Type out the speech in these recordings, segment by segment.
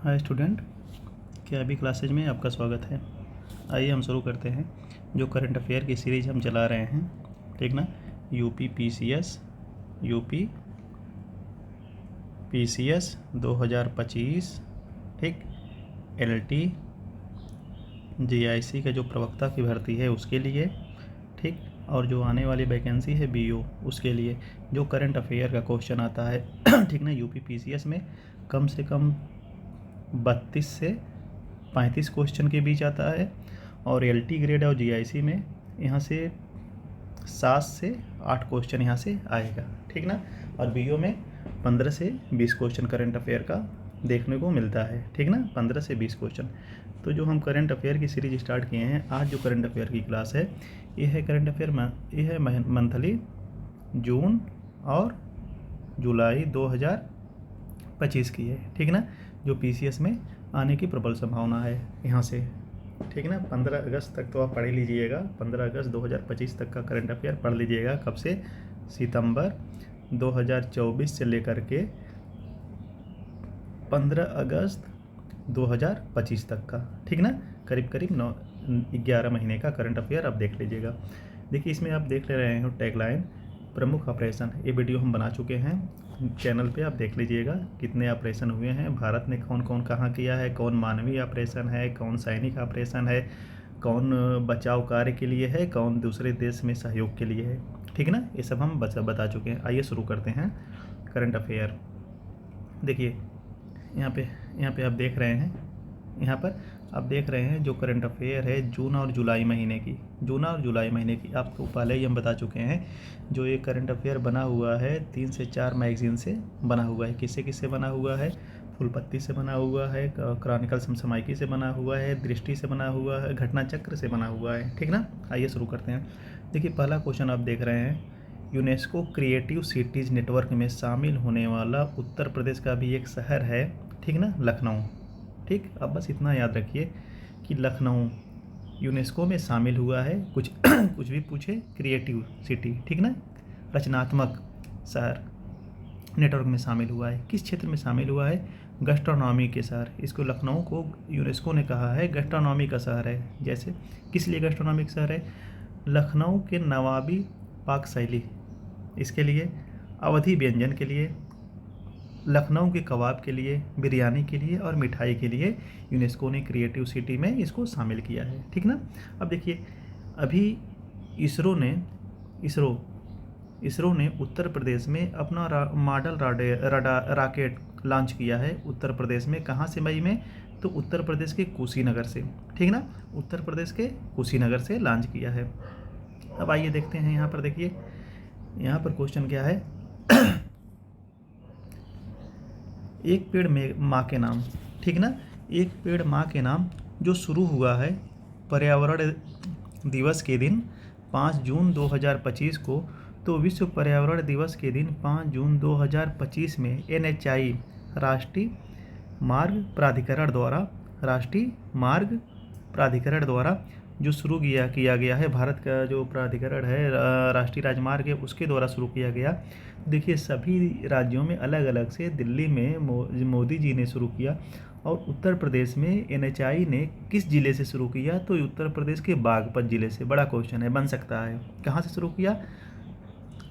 Hi student, क्या अभी classes में आपका स्वागत है। आइए हम शुरू करते हैं। जो करंट अफेयर की सीरीज हम चला रहे हैं, ठीक ना। यूपी पीसीएस 2025, ठीक। एलटी जीआईसी का जो प्रवक्ता की भर्ती है उसके लिए, ठीक। और जो आने वाली वैकेंसी है बीओ उसके लिए जो करंट अफेयर का क्वेश्चन आता है ठीक ना, यूपी पीसीएस में कम से कम 32 से 35 क्वेश्चन के बीच आता है। और एलटी ग्रेड और जीआईसी में यहाँ से 7 से 8 क्वेश्चन यहाँ से आएगा, ठीक ना। और बीओ में 15 से 20 क्वेश्चन करंट अफेयर का देखने को मिलता है, ठीक ना। 15 से 20 क्वेश्चन। तो जो हम करंट अफेयर की सीरीज स्टार्ट किए हैं, आज जो करंट अफेयर की क्लास है ये है करंट अफेयर ये है मंथली जून और जुलाई 2025 की है, ठीक ना। जो पीसीएस में आने की प्रबल संभावना है यहाँ से, ठीक ना। 15 अगस्त तक तो आप पढ़ लीजिएगा। 15 अगस्त 2025 तक का करंट अफेयर पढ़ लीजिएगा। कब से? सितंबर 2024 से लेकर के 15 अगस्त 2025 तक का, ठीक ना। करीब करीब 11 महीने का करंट अफेयर आप देख लीजिएगा। देखिए, इसमें आप देख ले रहे हो टैगलाइन प्रमुख ऑपरेशन। ये वीडियो हम बना चुके हैं, चैनल पे आप देख लीजिएगा कितने ऑपरेशन हुए हैं, भारत ने कौन कौन कहाँ किया है, कौन मानवीय ऑपरेशन है, कौन सैनिक ऑपरेशन है, कौन बचाव कार्य के लिए है, कौन दूसरे देश में सहयोग के लिए है, ठीक ना। ये सब हम बता चुके हैं। आइए शुरू करते हैं करंट अफेयर। देखिए यहाँ पे आप देख रहे हैं, यहाँ पर आप देख रहे हैं जो करंट अफेयर है जून और जुलाई महीने की आपको पहले ही हम बता चुके हैं। जो ये करंट अफेयर बना हुआ है 3 से 4 मैगजीन से बना हुआ है। किससे बना हुआ है? फूलपत्ती से बना हुआ है, क्रॉनिकल समसामयिकी से बना हुआ है, दृष्टि से बना हुआ है, घटना चक्र से बना हुआ है, ठीक ना। आइए शुरू करते हैं। देखिए, पहला क्वेश्चन आप देख रहे हैं, यूनेस्को क्रिएटिव सिटीज़ नेटवर्क में शामिल होने वाला उत्तर प्रदेश का भी एक शहर है, ठीक ना, लखनऊ, ठीक। अब बस इतना याद रखिए कि लखनऊ यूनेस्को में शामिल हुआ है। कुछ कुछ भी पूछे, क्रिएटिव सिटी, ठीक ना, रचनात्मक शहर नेटवर्क में शामिल हुआ है। किस क्षेत्र में शामिल हुआ है? गैस्ट्रोनॉमी के शहर। इसको लखनऊ को यूनेस्को ने कहा है गैस्ट्रोनॉमी का शहर है। जैसे किस लिए गैस्ट्रोनॉमी का शहर है? लखनऊ के नवाबी पाक शैली, इसके लिए, अवधी व्यंजन के लिए, लखनऊ के कबाब के लिए, बिरयानी के लिए और मिठाई के लिए यूनेस्को ने क्रिएटिव सिटी में इसको शामिल किया है, ठीक ना। अब देखिए, अभी इसरो ने उत्तर प्रदेश में अपना मॉडल रॉकेट लॉन्च किया है। उत्तर प्रदेश में कहाँ से? मई में। तो उत्तर प्रदेश के कुशीनगर से, ठीक ना, उत्तर प्रदेश के कुशीनगर से लॉन्च किया है। अब आइए देखते हैं, यहाँ पर देखिए, यहाँ पर क्वेश्चन क्या है एक पेड़ में माँ के नाम, ठीक ना। एक पेड़ माँ के नाम जो शुरू हुआ है पर्यावरण दिवस के दिन 5 जून 2025 को। तो विश्व पर्यावरण दिवस के दिन 5 जून 2025 में NHI राष्ट्रीय मार्ग प्राधिकरण द्वारा जो शुरू किया गया है, भारत का जो प्राधिकरण है राष्ट्रीय राजमार्ग है उसके द्वारा शुरू किया गया। देखिए, सभी राज्यों में अलग अलग से, दिल्ली में मोदी जी ने शुरू किया और उत्तर प्रदेश में NHI ने किस ज़िले से शुरू किया? तो उत्तर प्रदेश के बागपत ज़िले से। बड़ा क्वेश्चन है, बन सकता है। कहाँ से शुरू किया?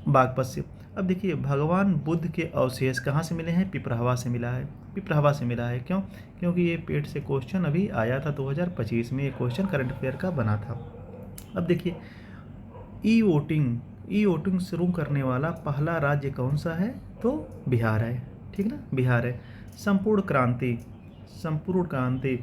बागपत से। अब देखिए, भगवान बुद्ध के अवशेष कहाँ से मिले हैं? पिपरावा से मिला है। क्यों? क्योंकि ये पेट से क्वेश्चन अभी आया था 2025 में, ये क्वेश्चन करंट अफेयर का बना था। अब देखिए, ई वोटिंग शुरू करने वाला पहला राज्य कौन सा है? तो बिहार है, ठीक ना, बिहार है। संपूर्ण क्रांति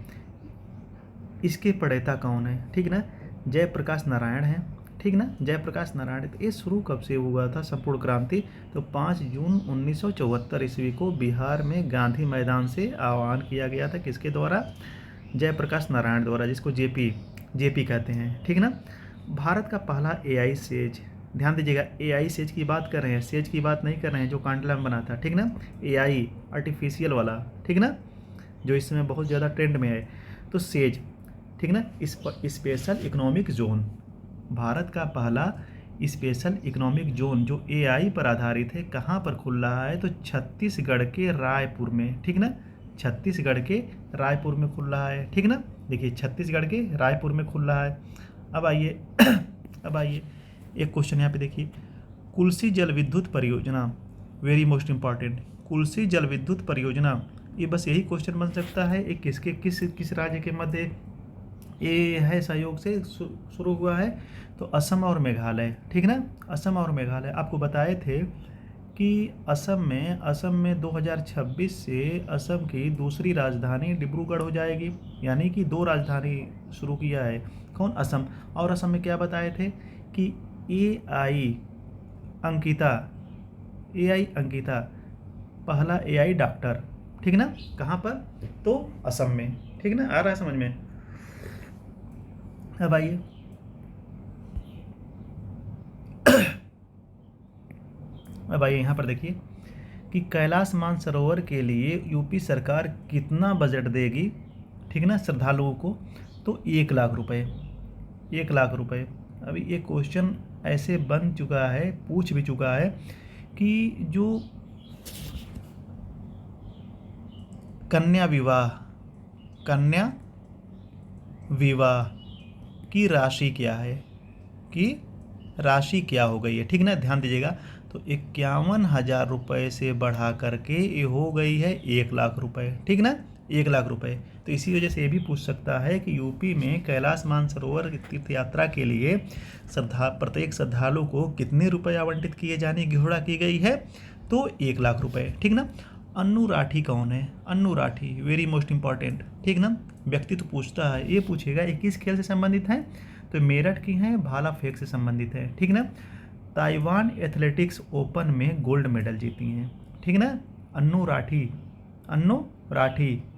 इसके प्रणेता कौन है? ठीक ना, जयप्रकाश नारायण है, ठीक ना, जयप्रकाश नारायण। तो ये शुरू कब से हुआ था संपूर्ण क्रांति? तो 5 जून 1974 ईस्वी को बिहार में गांधी मैदान से आह्वान किया गया था। किसके द्वारा? जयप्रकाश नारायण द्वारा, जिसको जेपी कहते हैं, ठीक ना। भारत का पहला AI सेज, ध्यान दीजिएगा, AI सेज की बात कर रहे हैं, सेज की बात नहीं कर रहे हैं जो कांटला में बना था, ठीक ना। AI आर्टिफिशियल वाला, ठीक ना, जो इस समय बहुत ज़्यादा ट्रेंड में है। तो सेज, ठीक ना, स्पेशल इकोनॉमिक जोन, भारत का पहला स्पेशल इकोनॉमिक जोन जो AI पर आधारित है, कहाँ पर खुल रहा है? तो छत्तीसगढ़ के रायपुर में, ठीक ना, छत्तीसगढ़ के रायपुर में खुल रहा है, ठीक ना। देखिए छत्तीसगढ़ के रायपुर में खुल रहा है। अब आइए अब आइए एक क्वेश्चन यहाँ पे देखिए, कुल्सी जल विद्युत परियोजना, वेरी मोस्ट इंपॉर्टेंट, कुल्सी जल विद्युत परियोजना, ये बस यही क्वेश्चन बन सकता है। ये किसके किस राज्य के मध्य ये है सहयोग से शुरू हुआ है, तो असम और मेघालय, ठीक ना। असम और मेघालय आपको बताए थे कि असम में 2026 से असम की दूसरी राजधानी डिब्रूगढ़ हो जाएगी, यानी कि 2 राजधानी शुरू किया है कौन, असम। और असम में क्या बताए थे कि AI अंकिता पहला AI डॉक्टर, ठीक ना, कहाँ पर, तो असम में, ठीक ना। आ रहा है समझ में। अब आइए यहाँ पर देखिए कि कैलाश मानसरोवर के लिए यूपी सरकार कितना बजट देगी, ठीक ना, श्रद्धालुओं को, तो 1 लाख रुपए, 1 लाख रुपए। अभी ये क्वेश्चन ऐसे बन चुका है, पूछ भी चुका है कि जो कन्या विवाह की राशि क्या है, कि राशि क्या हो गई है, ठीक ना, ध्यान दीजिएगा। तो 51,000 रुपये से बढ़ा करके ये हो गई है 1 लाख रुपये, ठीक ना, 1 लाख रुपये। तो इसी वजह से ये भी पूछ सकता है कि यूपी में कैलाश मानसरोवर तीर्थ यात्रा के लिए प्रत्येक श्रद्धालु को कितने रुपए आवंटित किए जाने की घोषणा की गई है, तो 1 लाख रुपये, ठीक ना। अन्नू राठी कौन है, Annu Rathi, very most important, ठीक ना, व्यक्ति तो पूछता है, ये पूछेगा ये किस खेल से संबंधित है, तो मेरठ की हैं, भाला फेंक से संबंधित है, ठीक ना। ताइवान एथलेटिक्स ओपन में गोल्ड मेडल जीती हैं, ठीक ना। अन्नू राठी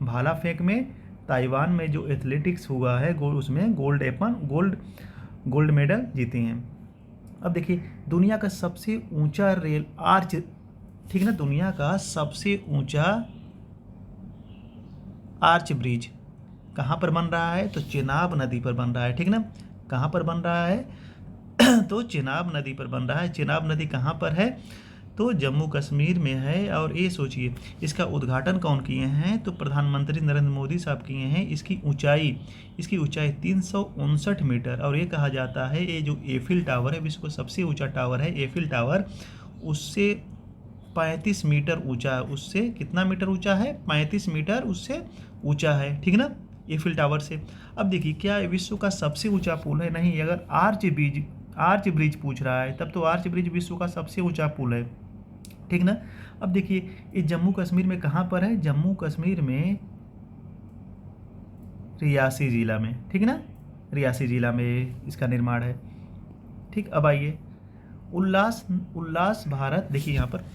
भाला फेंक में ताइवान में जो एथलेटिक्स हुआ है उसमें गोल्ड मेडल जीती हैं। अब देखिए दुनिया का सबसे ऊंचा रेल आर्च, ठीक ना, दुनिया का सबसे ऊंचा आर्च ब्रिज कहाँ पर बन रहा है, तो चेनाब नदी पर बन रहा है, ठीक ना। कहाँ पर बन रहा है तो चेनाब नदी पर बन रहा है। चेनाब नदी कहाँ पर है, तो जम्मू कश्मीर में है। और ये सोचिए इसका उद्घाटन कौन किए हैं, तो प्रधानमंत्री नरेंद्र मोदी साहब किए हैं। इसकी ऊंचाई 359 मीटर, और ये कहा जाता है ये जो एफिल टावर है, विश्व का सबसे ऊंचा टावर है एफिल टावर, उससे 35 मीटर ऊंचा है। उससे कितना मीटर ऊंचा है, 35 मीटर उससे ऊंचा है, ठीक ना, एफिल टावर से। अब देखिए क्या विश्व का सबसे ऊंचा पुल है, नहीं। अगर आर्च ब्रिज पूछ रहा है तब तो आर्च ब्रिज विश्व का सबसे ऊंचा पुल है, ठीक ना। अब देखिए ये जम्मू कश्मीर में कहाँ पर है, जम्मू कश्मीर में रियासी जिला में, ठीक ना, रियासी जिला में इसका निर्माण है, ठीक। अब आइए उल्लास भारत, देखिए यहाँ पर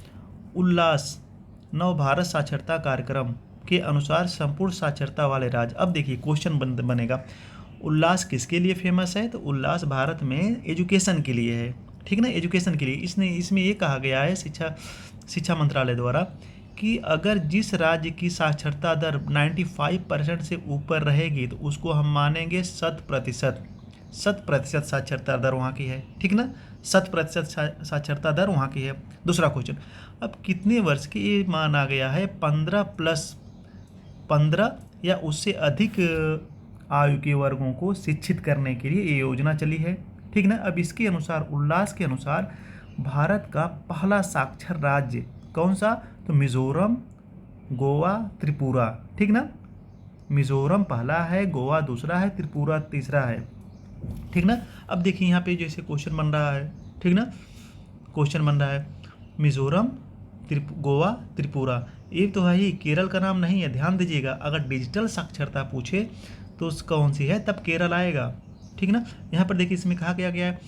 उल्लास नव भारत साक्षरता कार्यक्रम के अनुसार संपूर्ण साक्षरता वाले राज्य। अब देखिए क्वेश्चन बनेगा, उल्लास किसके लिए फेमस है, तो उल्लास भारत में एजुकेशन के लिए है, ठीक ना, एजुकेशन के लिए। इसमें ये कहा गया है शिक्षा मंत्रालय द्वारा कि अगर जिस राज्य की साक्षरता दर 95% से ऊपर रहेगी तो उसको हम मानेंगे 100% साक्षरता दर वहाँ की है, ठीक ना, 100% साक्षरता दर वहाँ की है। दूसरा क्वेश्चन, अब कितने वर्ष की ये माना गया है, 15 या उससे अधिक आयु के वर्गों को शिक्षित करने के लिए ये योजना चली है, ठीक ना। अब इसके अनुसार उल्लास के अनुसार भारत का पहला साक्षर राज्य कौन सा, तो मिजोरम, गोवा, त्रिपुरा, ठीक ना। मिजोरम पहला है, गोवा दूसरा है, त्रिपुरा तीसरा है, ठीक ना। अब देखिए यहाँ पे जैसे क्वेश्चन बन रहा है, ठीक ना, क्वेश्चन बन रहा है मिजोरम, गोवा, त्रिपुरा, ये तो है ही, केरल का नाम नहीं है, ध्यान दीजिएगा। अगर डिजिटल साक्षरता पूछे तो कौन सी है, तब केरल आएगा, ठीक ना। यहाँ पर देखिए इसमें कहा गया है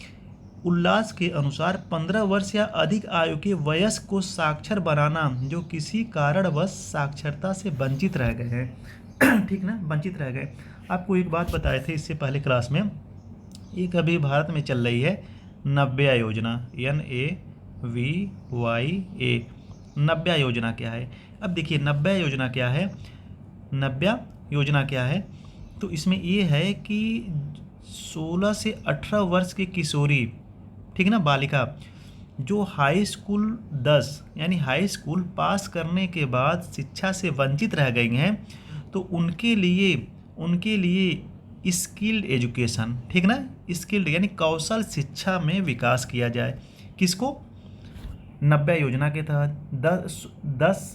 उल्लास के अनुसार 15 वर्ष या अधिक आयु के वयस्क को साक्षर बनाना जो किसी कारणवश साक्षरता से वंचित रह गए हैं, ठीक ना, वंचित रह गए। आपको एक बात बताए थे इससे पहले क्लास में, एक अभी भारत में चल रही है नव्या योजना, NAVYA, नव्या योजना क्या है। अब देखिए नव्या योजना क्या है, नव्या योजना क्या है, तो इसमें ये है कि 16 से 18 वर्ष की किशोरी, ठीक ना, बालिका जो हाई स्कूल 10 यानी हाई स्कूल पास करने के बाद शिक्षा से वंचित रह गई हैं, तो उनके लिए स्किल्ड एजुकेशन, ठीक ना, स्किल्ड यानी कौशल शिक्षा में विकास किया जाए। किसको? नब्बे योजना के तहत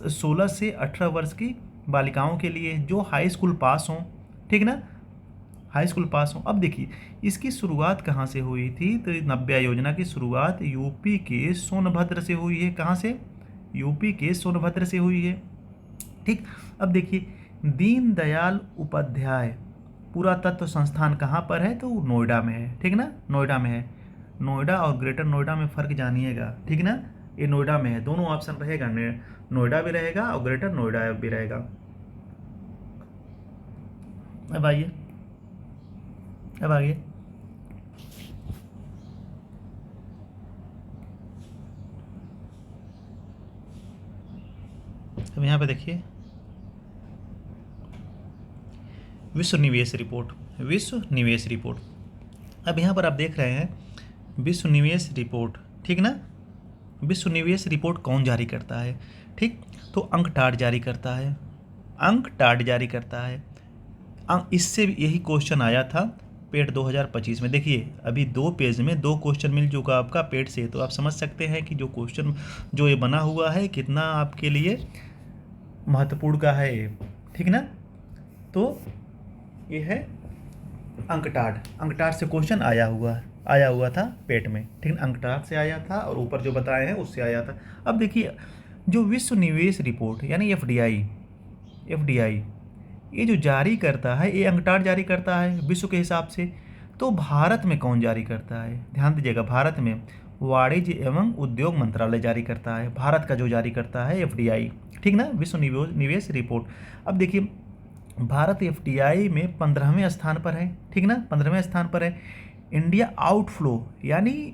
16 से 18 वर्ष की बालिकाओं के लिए जो हाई स्कूल पास हों, ठीक ना, हाई स्कूल पास हों। अब देखिए इसकी शुरुआत कहाँ से हुई थी, तो नब्बे योजना की शुरुआत यूपी के सोनभद्र से हुई है। कहाँ से? यूपी के सोनभद्र से हुई है। ठीक, अब देखिए दीनदयाल उपाध्याय पुरातत्व संस्थान कहाँ पर है, तो नोएडा में है, ठीक ना, नोएडा में है। नोएडा और ग्रेटर नोएडा में फ़र्क जानिएगा, ठीक ना, ये नोएडा में है, दोनों ऑप्शन रहेगा, नोएडा भी रहेगा और ग्रेटर नोएडा भी रहेगा। अब आइए, अब आइए, अब यहाँ पे देखिए विश्व निवेश रिपोर्ट, विश्व निवेश रिपोर्ट। अब यहाँ पर आप देख रहे हैं विश्व निवेश रिपोर्ट, ठीक ना, विश्व निवेश रिपोर्ट कौन जारी करता है? ठीक, तो अंकटाड जारी करता है, अंकटाड जारी करता है। इससे यही क्वेश्चन आया था पेट 2025 में। देखिए अभी 2 पेज में 2 क्वेश्चन मिल चुका आपका पेट से, तो आप समझ सकते हैं कि जो क्वेश्चन जो ये बना हुआ है कितना आपके लिए महत्वपूर्ण का है ये, ठीक ना। तो ये है अंकटाड, अंकटाड से क्वेश्चन आया हुआ था पेट में, ठीक है, अंकटाड से आया था और ऊपर जो बताए हैं उससे आया था। अब देखिए जो विश्व निवेश रिपोर्ट यानी एफडीआई ये जो जारी करता है, ये अंकटाड जारी करता है विश्व के हिसाब से। तो भारत में कौन जारी करता है? ध्यान दीजिएगा, भारत में वाणिज्य एवं उद्योग मंत्रालय जारी करता है, भारत का जो जारी करता है एफडीआई, ठीक ना, विश्व निवेश रिपोर्ट। अब देखिए भारत एफडीआई में 15वें स्थान पर है, ठीक ना, 15वें स्थान पर है। इंडिया आउटफ्लो यानी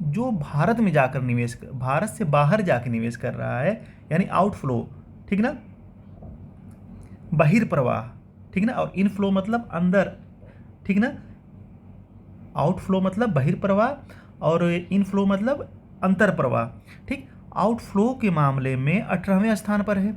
जो भारत में जाकर निवेश, भारत से बाहर जाकर निवेश कर रहा है यानी आउटफ्लो, ठीक ना, बहिर्प्रवाह, ठीक ना, और इनफ्लो मतलब अंदर, ठीक ना, आउटफ्लो मतलब बहिर्प्रवाह और इनफ्लो मतलब अंतर प्रवाह, ठीक। आउटफ्लो के मामले में 18वें स्थान पर है,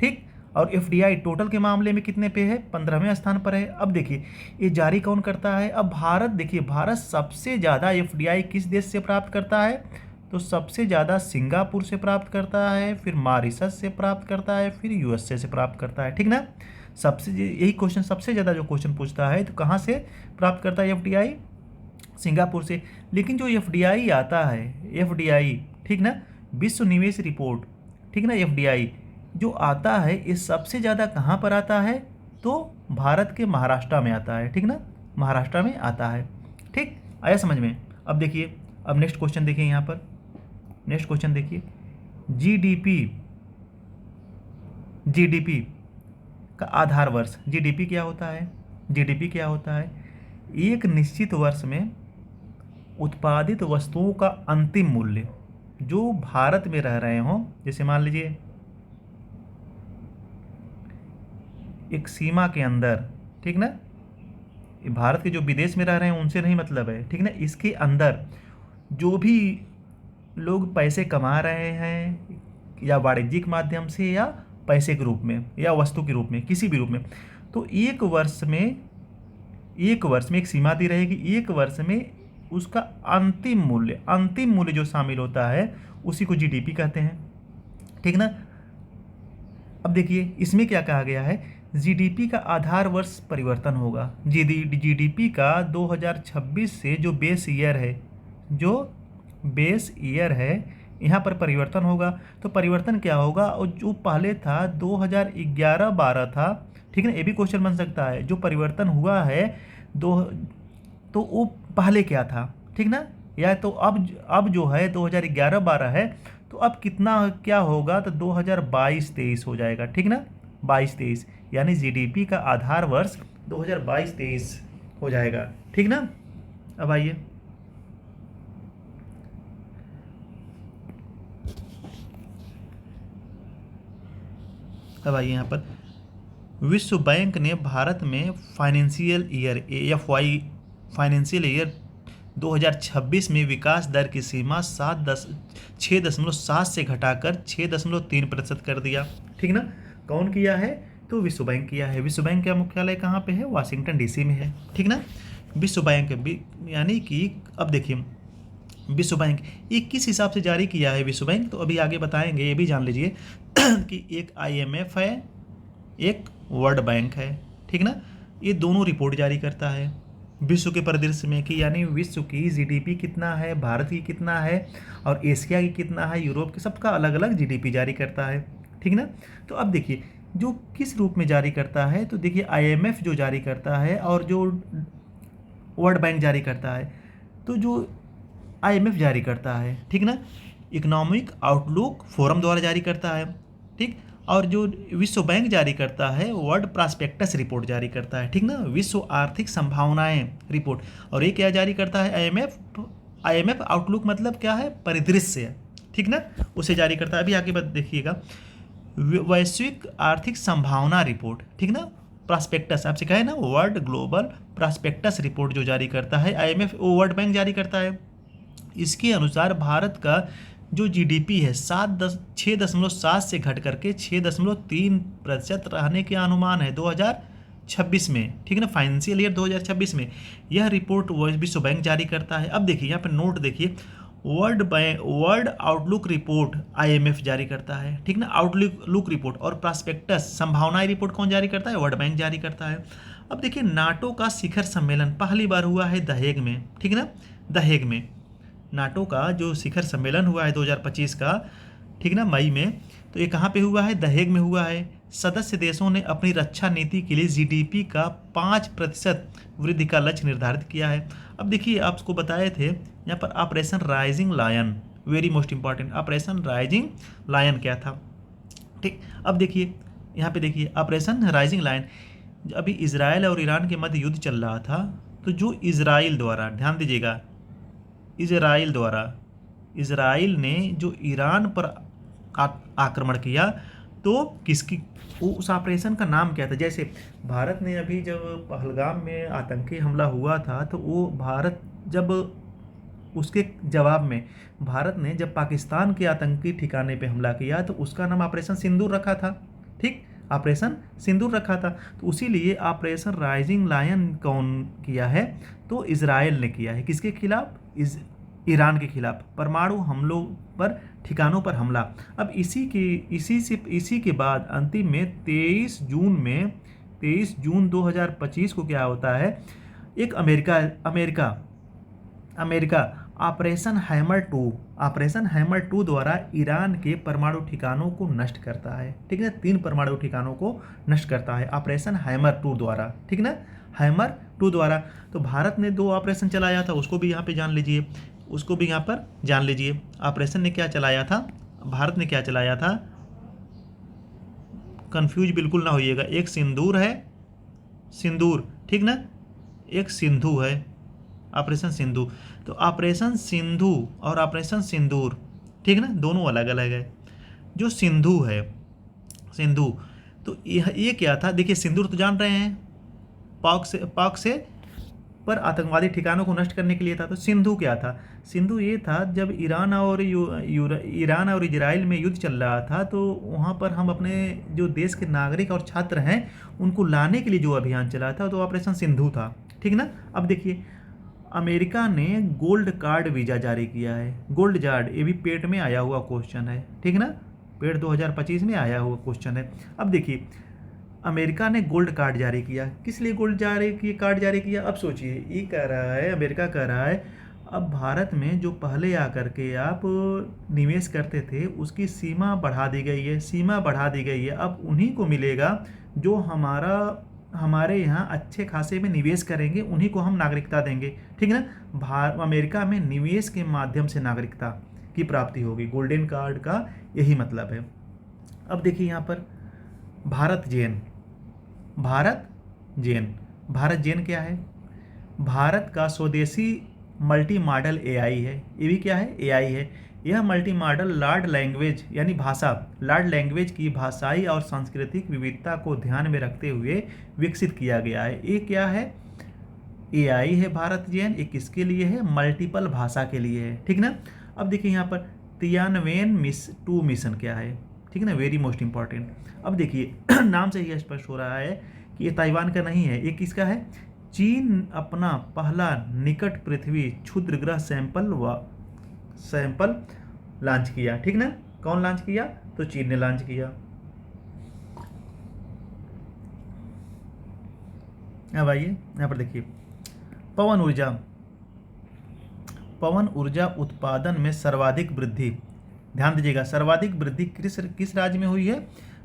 ठीक, और एफडीआई टोटल के मामले में कितने पे है? 15वें स्थान पर है। अब देखिए ये जारी कौन करता है? अब भारत, देखिए भारत सबसे ज़्यादा एफडीआई किस देश से प्राप्त करता है? तो सबसे ज़्यादा सिंगापुर से प्राप्त करता है, फिर मॉरिशस से प्राप्त करता है, फिर यूएसए से प्राप्त करता है, ठीक ना। सबसे यही क्वेश्चन सबसे ज़्यादा जो क्वेश्चन पूछता है तो कहाँ से प्राप्त करता है एफडीआई? सिंगापुर से। लेकिन जो एफडीआई आता है, एफडीआई, ठीक ना, विश्व निवेश रिपोर्ट, ठीक ना, एफडीआई जो आता है ये सबसे ज़्यादा कहाँ पर आता है? तो भारत के महाराष्ट्र में आता है, ठीक ना, महाराष्ट्र में आता है, ठीक, आया समझ में। अब देखिए, अब नेक्स्ट क्वेश्चन देखिए, यहाँ पर नेक्स्ट क्वेश्चन देखिए, जीडीपी का आधार वर्ष। जीडीपी क्या होता है? जीडीपी क्या होता है? एक निश्चित वर्ष में उत्पादित वस्तुओं का अंतिम मूल्य जो भारत में रह रहे हों, जैसे मान लीजिए एक सीमा के अंदर, ठीक ना, भारत के जो विदेश में रह रहे हैं उनसे नहीं मतलब है, ठीक ना, इसके अंदर जो भी लोग पैसे कमा रहे हैं या वाणिज्यिक माध्यम से या पैसे के रूप में या वस्तु के रूप में, किसी भी रूप में, तो एक वर्ष में एक सीमा दी रहेगी, एक वर्ष में उसका अंतिम मूल्य जो शामिल होता है उसी को जीडीपी कहते हैं, ठीक ना। अब देखिए इसमें क्या कहा गया है, जीडीपी का आधार वर्ष परिवर्तन होगा। जीडीपी का 2026 से जो बेस ईयर है यहाँ पर परिवर्तन होगा। तो परिवर्तन क्या होगा? और जो पहले था 2011-12 था, ठीक है, ये भी क्वेश्चन बन सकता है, जो परिवर्तन हुआ है तो वो पहले क्या था, ठीक ना, या तो अब जो है 2011-12 है, तो अब कितना क्या होगा? तो 2022-23 हो जाएगा, ठीक ना, 22-23 यानी जीडीपी का आधार वर्ष 2022-23 हो जाएगा, ठीक ना। अब आइए, यहाँ पर विश्व बैंक ने भारत में फाइनेंशियल ईयर 2026 में विकास दर की सीमा 6.7 से घटाकर 6.3% कर दिया। ठीक ना, कौन किया है? तो विश्व बैंक किया है। विश्व बैंक का मुख्यालय कहाँ पे है? वाशिंगटन डीसी में है। ठीक ना, विश्व बैंक यानी कि अब देखिए विश्व बैंक ये किस हिसाब से जारी किया है विश्व बैंक, तो अभी आगे बताएंगे। ये भी जान लीजिए कि एक IMF है, एक वर्ल्ड बैंक है। ठीक ना, ये दोनों रिपोर्ट जारी करता है विश्व के परिदृश्य में कि यानी विश्व की GDP कितना है, भारत की कितना है और एशिया की कितना है, यूरोप के, सबका अलग अलग GDP जारी करता है। ठीक ना, तो अब देखिए जो किस रूप में जारी करता है, तो देखिए IMF जो जारी करता है और जो वर्ल्ड बैंक जारी करता है, तो जो IMF जारी करता है, ठीक ना, इकोनॉमिक आउटलुक फोरम द्वारा जारी करता है। ठीक, और जो विश्व बैंक जारी करता है वर्ल्ड प्रॉस्पेक्टस रिपोर्ट जारी करता है। ठीक ना, विश्व आर्थिक संभावनाएं रिपोर्ट। और ये क्या जारी करता है? IMF आउटलुक मतलब क्या है? परिदृश्य। ठीक ना, उसे जारी करता है। अभी आगे बात देखिएगा, वैश्विक आर्थिक संभावना रिपोर्ट। ठीक ना, प्रॉस्पेक्टस आपसे कहा है ना, वर्ल्ड ग्लोबल प्रॉस्पेक्टस रिपोर्ट जो जारी करता है IMF, वो वर्ल्ड बैंक जारी करता है। इसके अनुसार भारत का जो GDP है 6.7 से घट करके 6.3% रहने के अनुमान है 2026 में। ठीक है ना, फाइनेंशियल ईयर 2026 में यह रिपोर्ट विश्व बैंक जारी करता है। अब देखिए यहाँ पे नोट देखिए, वर्ल्ड आउटलुक रिपोर्ट IMF जारी करता है। ठीक ना, आउटलुक रिपोर्ट और प्रॉस्पेक्टस संभावनाएं रिपोर्ट कौन जारी करता है? वर्ल्ड बैंक जारी करता है। अब देखिए नाटो का शिखर सम्मेलन पहली बार हुआ है दहेग में। ठीक ना, दहेग में नाटो का जो शिखर सम्मेलन हुआ है 2025 का, ठीक ना, मई में, तो ये कहाँ पे हुआ है? दहेग में हुआ है। सदस्य देशों ने अपनी रक्षा नीति के लिए GDP का 5% वृद्धि का लक्ष्य निर्धारित किया है। अब देखिए आपको बताए थे यहाँ पर operation rising lion, very most important, operation rising lion क्या था? ठीक, अब देखिए यहाँ पे देखिए ऑपरेशन राइजिंग लायन, अभी इजराइल और ईरान के मध्य युद्ध चल रहा था, तो जो इजराइल द्वारा, ध्यान दीजिएगा, इजराइल ने जो ईरान पर आक्रमण किया, तो किसकी, उस ऑपरेशन का नाम क्या था? जैसे भारत ने अभी जब पहलगाम में आतंकी हमला हुआ था, तो वो भारत जब उसके जवाब में भारत ने जब पाकिस्तान के आतंकी ठिकाने पे हमला किया, तो उसका नाम ऑपरेशन सिंदूर रखा था। ठीक, ऑपरेशन सिंदूर रखा था। तो उसीलिए ऑपरेशन राइजिंग लायन कौन किया है? तो इजराइल ने किया है। किसके खिलाफ? ईरान के खिलाफ परमाणु हमलों पर, ठिकानों पर हमला। अब इसी के बाद अंतिम में 23 जून 2025 को क्या होता है? एक अमेरिका ऑपरेशन हैमर 2 द्वारा ईरान के परमाणु ठिकानों को नष्ट करता है। ठीक है, 3 परमाणु ठिकानों को नष्ट करता है ऑपरेशन हैमर 2 द्वारा। ठीक ना, हैमर 2 द्वारा। तो भारत ने 2 ऑपरेशन चलाया था, उसको भी यहाँ पे जान लीजिए, ऑपरेशन ने क्या चलाया था, भारत ने क्या चलाया था, कंफ्यूज बिल्कुल ना होइएगा। एक सिंदूर, ठीक ना, एक सिंधु है, ऑपरेशन सिंधु। तो ऑपरेशन सिंधु और ऑपरेशन सिंदूर, ठीक ना, दोनों अलग अलग है। जो सिंधु तो ये क्या था? देखिए सिंदूर तो जान रहे हैं, पाक से पर आतंकवादी ठिकानों को नष्ट करने के लिए था। तो सिंधु क्या था? सिंधु ये था जब ईरान और इजराइल में युद्ध चल रहा था, तो वहाँ पर हम अपने जो देश के नागरिक और छात्र हैं उनको लाने के लिए जो अभियान चला था, तो ऑपरेशन सिंधु था। ठीक ना, अब देखिए अमेरिका ने गोल्ड कार्ड वीज़ा जारी किया है। गोल्ड कार्ड, ये भी पेट में आया हुआ क्वेश्चन है। ठीक ना, पेट 2025 में आया हुआ क्वेश्चन है। अब देखिए अमेरिका ने गोल्ड कार्ड जारी किया। किस लिए कार्ड जारी किया? अब सोचिए, ये कह रहा है, अमेरिका कह रहा है, अब भारत में जो पहले आकर के आप निवेश करते थे उसकी सीमा बढ़ा दी गई है। अब उन्हीं को मिलेगा जो हमारे यहाँ अच्छे खासे में निवेश करेंगे, उन्हीं को हम नागरिकता देंगे। ठीक है ना, अमेरिका में निवेश के माध्यम से नागरिकता की प्राप्ति होगी। गोल्डन कार्ड का यही मतलब है। अब देखिए यहाँ पर भारत जेन क्या है? भारत का स्वदेशी मल्टी मॉडल AI है। ये भी क्या है? AI है। यह मल्टी मॉडल लार्ज लैंग्वेज की भाषाई और सांस्कृतिक विविधता को ध्यान में रखते हुए विकसित किया गया है। ये क्या है? AI है भारत जैन, एक किसके लिए है, मल्टीपल भाषा के लिए है, ठीक ना। अब देखिए यहाँ पर तियानवेन मिशन क्या है, ठीक है ना, वेरी मोस्ट इंपॉर्टेंट। अब देखिए नाम से ही स्पष्ट हो रहा है कि ये ताइवान का नहीं है, ये किसका है, चीन अपना पहला निकट पृथ्वी क्षुद्र ग्रह सैंपल लॉन्च किया, ठीक ना। कौन लॉन्च किया, तो चीन ने लॉन्च किया। अब आइए यहाँ पर देखिए, पवन ऊर्जा उत्पादन में सर्वाधिक वृद्धि, ध्यान दीजिएगा, सर्वाधिक वृद्धि किस राज्य में हुई है,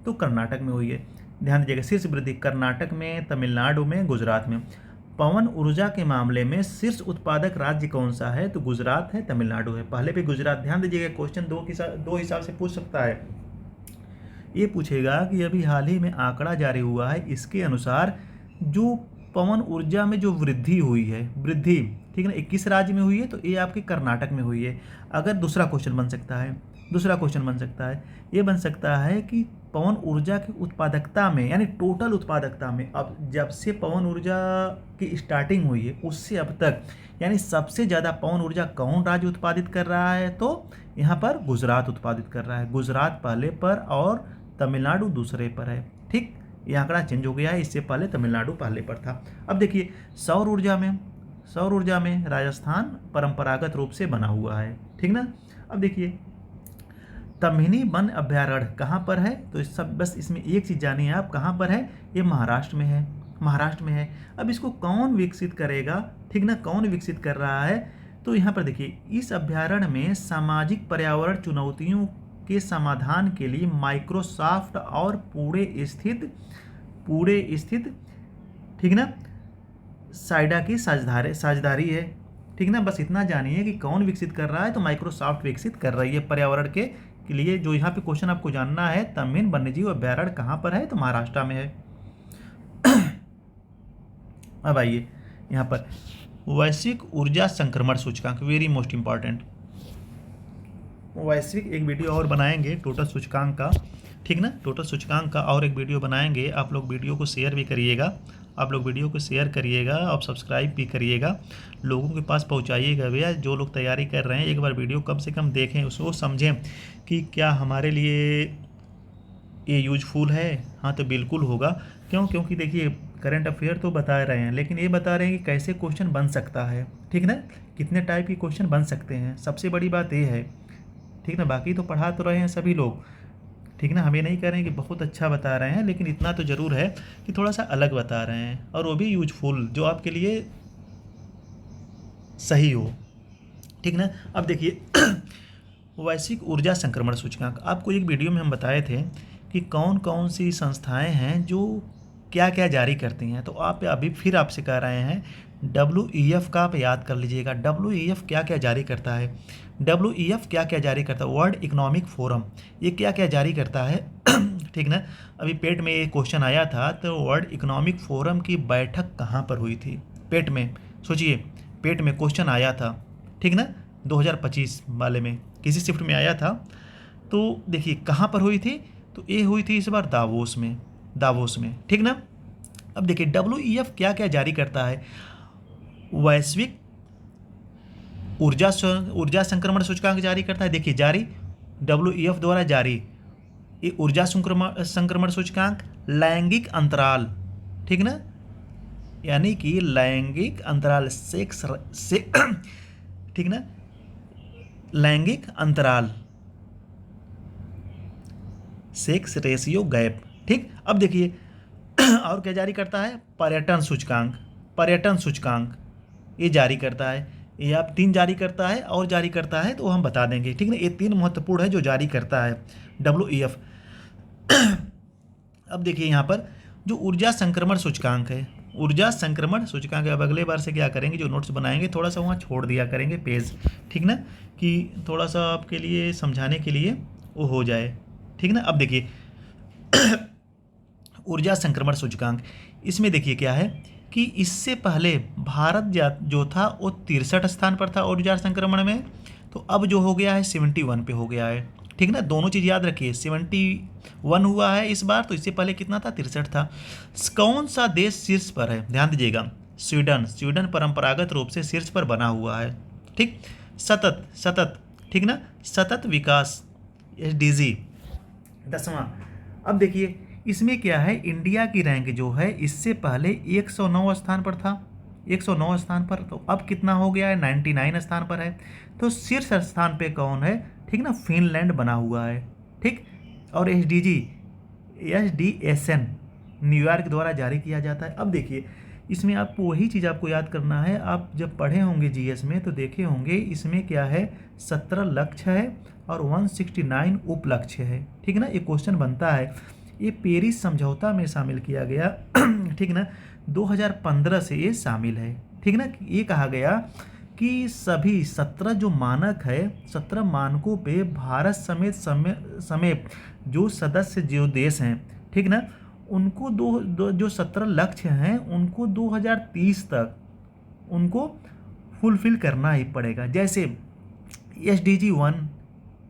तो कर्नाटक में हुई है। ध्यान दीजिएगा, शीर्ष वृद्धि कर्नाटक में, तमिलनाडु में, गुजरात में। पवन ऊर्जा के मामले में शीर्ष उत्पादक राज्य कौन सा है, तो गुजरात है, तमिलनाडु है। पहले भी गुजरात, ध्यान दीजिएगा, क्वेश्चन दो हिसाब से पूछ सकता है। ये पूछेगा कि अभी हाल ही में आंकड़ा जारी हुआ है, इसके अनुसार जो पवन ऊर्जा में जो वृद्धि हुई है, वृद्धि, ठीक है ना, 21 राज्य में हुई है, तो ये आपके कर्नाटक में हुई है। अगर दूसरा क्वेश्चन बन सकता है, ये बन सकता है कि पवन ऊर्जा की उत्पादकता में, यानी टोटल उत्पादकता में, अब जब से पवन ऊर्जा की स्टार्टिंग हुई है उससे अब तक, यानी सबसे ज़्यादा पवन ऊर्जा कौन राज्य उत्पादित कर रहा है, तो यहाँ पर गुजरात उत्पादित कर रहा है। गुजरात पहले पर और तमिलनाडु दूसरे पर है, ठीक। ये आंकड़ा चेंज हो गया है, इससे पहले तमिलनाडु पहले पर था। अब देखिए सौर ऊर्जा में राजस्थान परंपरागत रूप से बना हुआ है, ठीक ना। अब देखिए तमहिनी वन अभ्यारण्य कहाँ पर है, तो इस सब बस इसमें एक चीज़ जानिए आप, कहाँ पर है, ये महाराष्ट्र में है। अब इसको कौन विकसित करेगा, ठीक ना, कौन विकसित कर रहा है, तो यहाँ पर देखिए इस अभ्यारण्य में सामाजिक पर्यावरण चुनौतियों के समाधान के लिए माइक्रोसॉफ्ट और पूरे स्थित ठीक ना साइडा की साझेदारी है, ठीक ना। बस इतना जानिए कि कौन विकसित कर रहा है, तो माइक्रोसॉफ्ट विकसित कर रही है पर्यावरण के लिए। जो यहाँ पे क्वेश्चन आपको जानना है, तमहिन वन्यजीव अभ्यारण्य कहाँ पर है, तो महाराष्ट्र में है। अब आइए यहाँ पर वैश्विक ऊर्जा संक्रमण सूचकांक, वेरी मोस्ट इंपॉर्टेंट। वैश्विक एक वीडियो और बनाएंगे टोटल सूचकांक का, ठीक ना, टोटल सूचकांक का और एक वीडियो बनाएंगे। आप लोग वीडियो को शेयर भी करिएगा, और सब्सक्राइब भी करिएगा, लोगों के पास पहुंचाइएगा भैया। जो लोग तैयारी कर रहे हैं एक बार वीडियो कम से कम देखें, उसको समझें कि क्या हमारे लिए ये यूजफुल है। हाँ तो बिल्कुल होगा, क्योंकि देखिए करंट अफेयर तो बता रहे हैं, लेकिन ये बता रहे हैं कि कैसे क्वेश्चन बन सकता है, ठीक ना, कितने टाइप के क्वेश्चन बन सकते हैं, सबसे बड़ी बात ये है, ठीक ना। बाकी तो पढ़ा तो रहे हैं सभी लोग, ठीक ना, हमें नहीं कह रहे हैं कि बहुत अच्छा बता रहे हैं, लेकिन इतना तो ज़रूर है कि थोड़ा सा अलग बता रहे हैं, और वो भी यूजफुल, जो आपके लिए सही हो, ठीक ना। अब देखिए वैश्विक ऊर्जा संक्रमण सूचकांक, आपको एक वीडियो में हम बताए थे कि कौन कौन सी संस्थाएं हैं जो क्या क्या जारी करती हैं, तो आप अभी फिर आपसे कह रहे हैं WEF का आप याद कर लीजिएगा। WEF क्या क्या जारी करता है, WEF क्या क्या जारी करता है, वर्ल्ड इकोनॉमिक फोरम, ये क्या क्या जारी करता है, ठीक ना। अभी पेट में ये क्वेश्चन आया था, तो वर्ल्ड इकोनॉमिक फोरम की बैठक कहाँ पर हुई थी, पेट में, सोचिए पेट में क्वेश्चन आया था, ठीक ना, 2025 वाले में किसी शिफ्ट में आया था। तो देखिए कहाँ पर हुई थी, तो ये हुई थी इस बार दावोस में, ठीक ना। अब देखिए WEF क्या क्या जारी करता है, वैश्विक ऊर्जा संक्रमण सूचकांक जारी करता है। देखिए जारी WEF द्वारा जारी ये ऊर्जा संक्रमण सूचकांक, लैंगिक अंतराल, ठीक ना, यानी कि लैंगिक अंतराल सेक्स से ठीक ना, लैंगिक अंतराल, सेक्स रेशियो गैप, ठीक। अब देखिए और क्या जारी करता है, पर्यटन सूचकांक ये जारी करता है। ये आप 3 जारी करता है, और जारी करता है तो हम बता देंगे, ठीक ना। ये 3 महत्वपूर्ण है जो जारी करता है WEF। अब देखिए यहाँ पर जो ऊर्जा संक्रमण सूचकांक है, अब अगले बार से क्या करेंगे, जो नोट्स बनाएंगे थोड़ा सा वहाँ छोड़ दिया करेंगे पेज, ठीक ना, कि थोड़ा सा आपके लिए समझाने के लिए वो हो जाए, ठीक ना। अब देखिए ऊर्जा संक्रमण सूचकांक, इसमें देखिए क्या है कि इससे पहले भारत जो था वो 63 स्थान पर था ऊर्जा संक्रमण में, तो अब जो हो गया है 71 पे हो गया है, ठीक ना। दोनों चीज़ याद रखिए, 71 हुआ है इस बार, तो इससे पहले कितना था, 63 था। कौन सा देश शीर्ष पर है, ध्यान दीजिएगा, स्वीडन, स्वीडन परंपरागत रूप से शीर्ष पर बना हुआ है। ठीक, सतत, सतत, ठीक ना, सतत विकास SDG 10वां। अब देखिए इसमें क्या है, इंडिया की रैंक जो है इससे पहले 109 स्थान पर था, 109 स्थान पर, तो अब कितना हो गया है, 99 स्थान पर है। तो शीर्ष स्थान पे कौन है, ठीक ना, फिनलैंड बना हुआ है। ठीक, और SDSN न्यूयॉर्क द्वारा जारी किया जाता है। अब देखिए इसमें आपको वही चीज़ आपको याद करना है, आप जब पढ़े होंगे GS में तो देखे होंगे इसमें क्या है, 17 लक्ष्य है और 169 उप लक्ष्य है। ठीक ना, ये क्वेश्चन बनता है, ये पेरिस समझौता में शामिल किया गया ठीक ना, 2015 से ये शामिल है। ठीक ना, ये कहा गया कि सभी 17 जो मानक है, 17 मानकों पे भारत समेत जो सदस्य जो देश हैं, ठीक ना, उनको जो 17 लक्ष्य हैं उनको 2030 तक उनको फुलफिल करना ही पड़ेगा। जैसे SDG 1,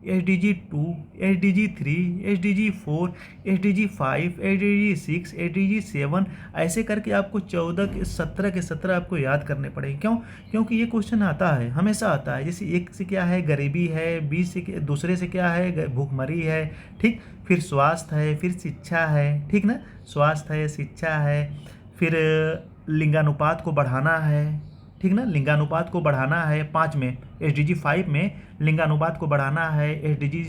SDG 2, SDG 3, SDG 4, SDG 5, SDG 6, SDG 7, ऐसे करके आपको 17 के 17 आपको याद करने पड़ेंगे। क्यों? क्योंकि ये क्वेश्चन आता है, हमेशा आता है। जैसे एक से क्या है, गरीबी है, 20 से दूसरे से क्या है, भूखमरी है, ठीक, फिर स्वास्थ्य है, फिर शिक्षा है, ठीक ना, स्वास्थ्य है, शिक्षा है, फिर लिंगानुपात को बढ़ाना है, ठीक ना, लिंगानुपात को बढ़ाना है 5 में, SDG 5 में लिंगानुपात को बढ़ाना है, SDG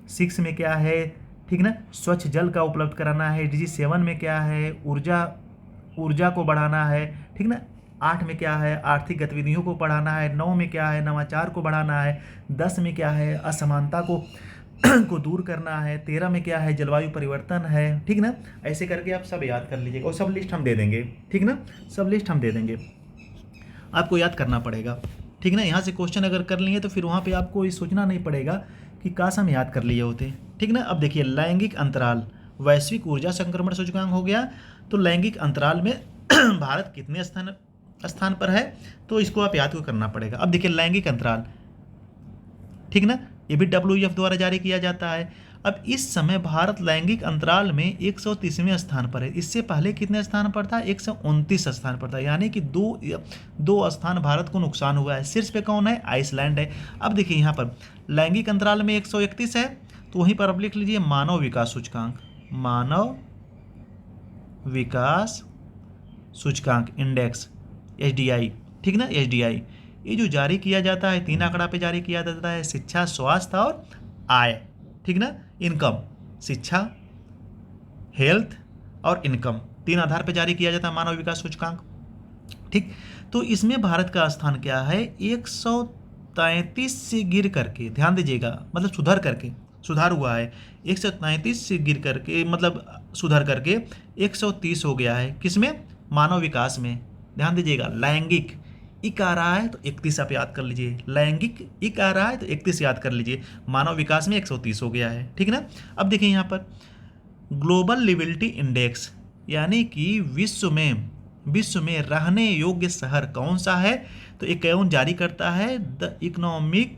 6 में क्या है, ठीक ना, स्वच्छ जल का उपलब्ध कराना है, SDG 7 में क्या है, ऊर्जा को बढ़ाना है, ठीक ना, 8 में क्या है, आर्थिक गतिविधियों को बढ़ाना है, 9 में क्या है, नवाचार को बढ़ाना है, 10 में क्या है, असमानता को दूर करना है, 13 में क्या है, जलवायु परिवर्तन है। ठीक ना, ऐसे करके आप सब याद कर लीजिएगा और सब लिस्ट हम दे देंगे। ठीक ना, सब लिस्ट हम दे देंगे, आपको याद करना पड़ेगा। ठीक ना, यहाँ से क्वेश्चन अगर कर लिए तो फिर वहाँ पे आपको ये सोचना नहीं पड़ेगा कि काश हम याद कर लिए होते। ठीक ना, अब देखिए लैंगिक अंतराल, वैश्विक ऊर्जा संक्रमण सूचकांक हो गया, तो लैंगिक अंतराल में भारत कितने स्थान पर है, तो इसको आप याद करना पड़ेगा। अब देखिए लैंगिक अंतराल, ठीक ना, ये भी WEF द्वारा जारी किया जाता है। अब इस समय भारत लैंगिक अंतराल में 130वें स्थान पर है। इससे पहले कितने स्थान पर था, 129 स्थान पर था, यानी कि दो स्थान भारत को नुकसान हुआ है। शीर्ष पे कौन है, आइसलैंड है। अब देखिए यहाँ पर लैंगिक अंतराल में 131 है, तो वहीं पर आप लिख लीजिए मानव विकास सूचकांक, मानव विकास सूचकांक इंडेक्स, SDI, ठीक ना, SDI ये जो जारी किया जाता है 3 आंकड़ा पे जारी किया जाता है, शिक्षा, स्वास्थ्य और आय। ठीक ना, इनकम, शिक्षा, हेल्थ और इनकम, 3 आधार पे जारी किया जाता है मानव विकास सूचकांक। ठीक, तो इसमें भारत का स्थान क्या है, 133 से गिर करके, ध्यान दीजिएगा, मतलब सुधार हुआ है, 133 से गिर करके, मतलब सुधार करके 130 हो गया है। किसमें, मानव विकास में। ध्यान दीजिएगा, लैंगिक इक आ रहा है तो 31 आप याद कर लीजिए, लैंगिक इक आ रहा है तो 31 याद कर लीजिए, मानव विकास में 130 हो गया है। ठीक ना, अब देखिए यहाँ पर ग्लोबल लिविलिटी इंडेक्स, यानी कि विश्व में रहने योग्य शहर कौन सा है, तो एक कौन जारी करता है, द इकोनॉमिक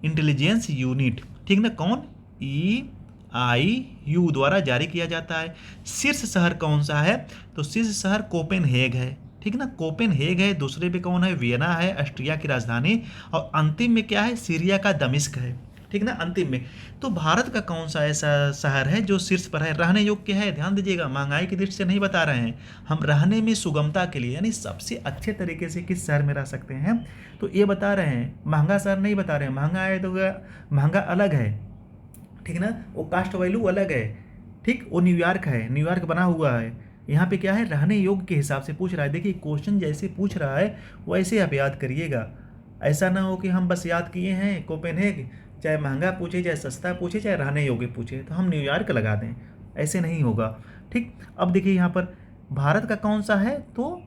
इंटेलिजेंस यूनिट। ठीक ना, कौन, EIU द्वारा जारी किया जाता है। शीर्ष शहर कौन सा है, तो शीर्ष शहर कोपेनहेग है। ठीक ना, कोपेनहेग है। दूसरे पे कौन है, वियना है, ऑस्ट्रिया की राजधानी। और अंतिम में क्या है, सीरिया का दमिश्क है। ठीक ना, अंतिम में। तो भारत का कौन सा ऐसा शहर है जो शीर्ष पर है, रहने योग्य है। ध्यान दीजिएगा, महंगाई की दृष्टि से नहीं बता रहे हैं हम, रहने में सुगमता के लिए, यानी सबसे अच्छे तरीके से किस शहर में रह सकते हैं, तो ये बता रहे हैं। महंगा शहर नहीं बता रहे हैं, महंगा है तो महंगा अलग है, ठीक ना, वो कास्ट वैल्यू अलग है। ठीक, वो न्यूयॉर्क है, न्यूयॉर्क बना हुआ है। यहाँ पे क्या है, रहने योग्य के हिसाब से पूछ रहा है। देखिए क्वेश्चन जैसे पूछ रहा है वैसे आप याद करिएगा, ऐसा ना हो कि हम बस याद किए हैं कोपेनहेग, चाहे महंगा पूछे, चाहे सस्ता पूछे, चाहे रहने योग्य पूछे, तो हम न्यूयॉर्क लगा दें, ऐसे नहीं होगा। ठीक, अब देखिए यहाँ पर भारत का कौन सा है, तो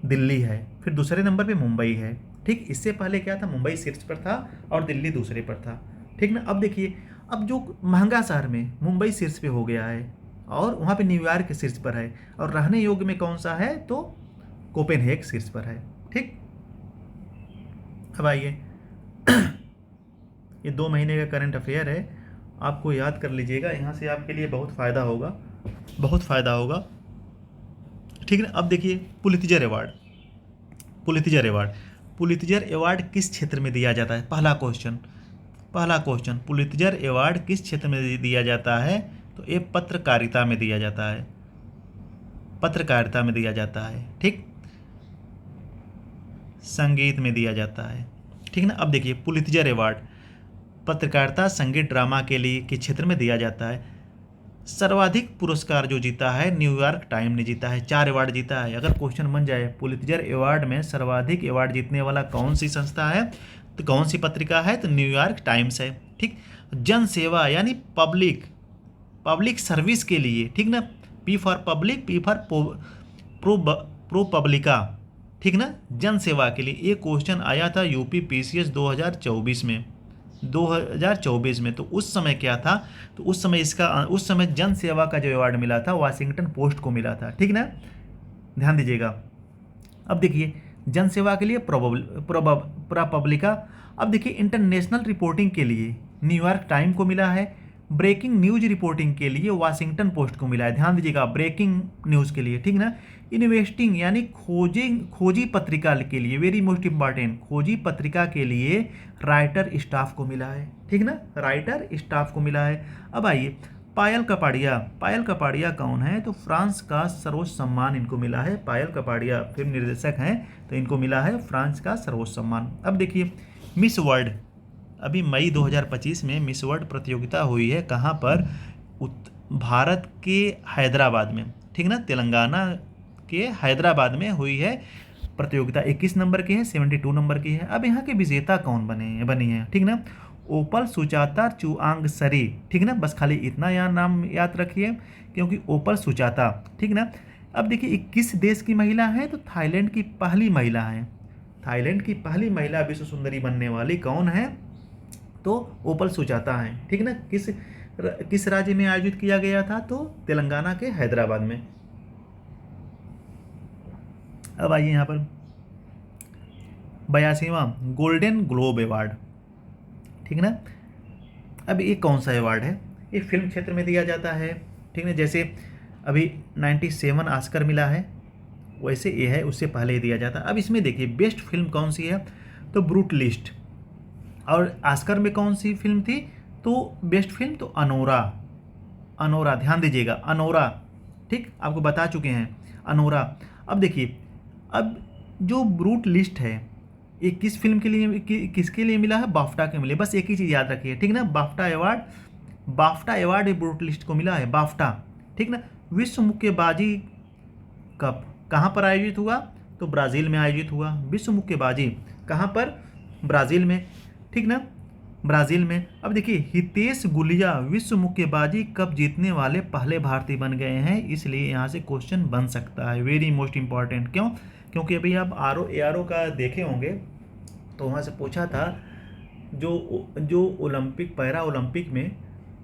दिल्ली है, फिर दूसरे नंबर पे मुंबई है। ठीक, इससे पहले क्या था, मुंबई शीर्ष पर था और दिल्ली दूसरे पर था। ठीक ना, अब देखिए, अब जो महंगा शहर में मुंबई शीर्ष पे हो गया है और वहाँ पे न्यूयॉर्क शीर्ष पर है, और रहने योग्य में कौन सा है, तो कोपेनहेग शीर्ष पर है। ठीक, अब आइए ये 2 महीने का करंट अफेयर है, आपको याद कर लीजिएगा, यहाँ से आपके लिए बहुत फ़ायदा होगा, बहुत फ़ायदा होगा। ठीक है, अब देखिए Pulitzer award, Pulitzer award, Pulitzer award किस क्षेत्र में दिया जाता है? पहला क्वेश्चन, पुलित्जर अवार्ड किस क्षेत्र में दिया जाता है? तो ये पत्रकारिता में दिया जाता है, पत्रकारिता में दिया जाता है, ठीक। संगीत में दिया जाता है, ठीक ना। अब देखिए पुलित्जर अवार्ड पत्रकारिता, संगीत, ड्रामा के लिए किस क्षेत्र में दिया जाता है? सर्वाधिक पुरस्कार जो जीता है न्यूयॉर्क टाइम ने जीता है, 4 अवार्ड जीता है। अगर क्वेश्चन बन जाए पुलित्जर अवार्ड में सर्वाधिक अवार्ड जीतने वाला कौन सी संस्था है, तो कौन सी पत्रिका है? तो न्यूयॉर्क टाइम्स है, ठीक। जन सेवा यानी पब्लिक सर्विस के लिए, ठीक ना, P for public, P for प्रो पब्लिका, ठीक ना, जन सेवा के लिए। ये क्वेश्चन आया था यूपी पीसीएस 2024 में। तो उस समय क्या था? तो उस समय जन सेवा का जो अवार्ड मिला था वाशिंगटन पोस्ट को मिला था, ठीक ना, ध्यान दीजिएगा। अब देखिए जन सेवा के लिए प्रोपब्लिका। अब देखिए इंटरनेशनल रिपोर्टिंग के लिए न्यूयॉर्क टाइम को मिला है, ब्रेकिंग न्यूज रिपोर्टिंग के लिए वाशिंगटन पोस्ट को मिला है, ध्यान दीजिएगा, ब्रेकिंग न्यूज़ के लिए, ठीक ना। इन्वेस्टिंग यानी खोजी पत्रिका के लिए, वेरी मोस्ट इंपॉर्टेंट, खोजी पत्रिका के लिए राइटर स्टाफ को मिला है, ठीक ना, राइटर स्टाफ को मिला है। अब आइए पायल कपाड़िया कौन है? तो फ्रांस का सर्वोच्च सम्मान इनको मिला है। पायल कपाड़िया फिल्म निर्देशक हैं, तो इनको मिला है फ्रांस का सर्वोच्च सम्मान। अब देखिए मिस वर्ल्ड, अभी मई 2025 में मिस वर्ल्ड प्रतियोगिता हुई है, कहाँ पर? भारत के हैदराबाद में, ठीक ना, तेलंगाना के हैदराबाद में हुई है प्रतियोगिता। 21 नंबर की है, 72 नंबर की है। अब यहाँ के विजेता कौन बनी है, ठीक ना? ओपल सुचाता चुआंगसरी, ठीक ना, बस खाली इतना यहाँ नाम याद रखिए क्योंकि ओपल सुचाता, ठीक ना। अब देखिए किस देश की महिला है? तो थाईलैंड की पहली महिला है, थाईलैंड की पहली महिला विश्व सुंदरी बनने वाली कौन है? तो ओपल सुजाता है, ठीक ना। किस राज्य में आयोजित किया गया था? तो तेलंगाना के हैदराबाद में। अब आइए यहाँ पर 82वां गोल्डन ग्लोब अवार्ड, ठीक ना। अब ये कौन सा अवार्ड है? ये फिल्म क्षेत्र में दिया जाता है, ठीक ना। जैसे अभी 97 ऑस्कर मिला है, वैसे ये है उससे पहले ही दिया जाता। अब इसमें देखिए बेस्ट फिल्म कौन सी है? तो ब्रूटलिस्ट। और ऑस्कर में कौन सी फिल्म थी? तो बेस्ट फिल्म तो अनोरा, ध्यान दीजिएगा, अनोरा, ठीक, आपको बता चुके हैं अनोरा। अब देखिए अब जो ब्रूटलिस्ट है ये किस फिल्म के लिए, किसके लिए मिला है? बाफ्टा के मिले, बस एक ही चीज़ याद रखिए, ठीक ना, बाफ्टा अवार्ड ब्रूटलिस्ट को मिला है, बाफ्टा, ठीक ना। विश्व मुक्केबाजी कप कहाँ पर आयोजित हुआ? तो ब्राज़ील में आयोजित हुआ। विश्व मुक्केबाजी कहाँ पर? ब्राज़ील में, ठीक ना, ब्राज़ील में। अब देखिए हितेश गुलिया विश्व मुक्केबाजी कप जीतने वाले पहले भारतीय बन गए हैं, इसलिए यहाँ से क्वेश्चन बन सकता है, वेरी मोस्ट इंपॉर्टेंट। क्यों? क्योंकि अभी आप ARO का देखे होंगे तो वहाँ से पूछा था जो ओलंपिक, पैरा ओलंपिक में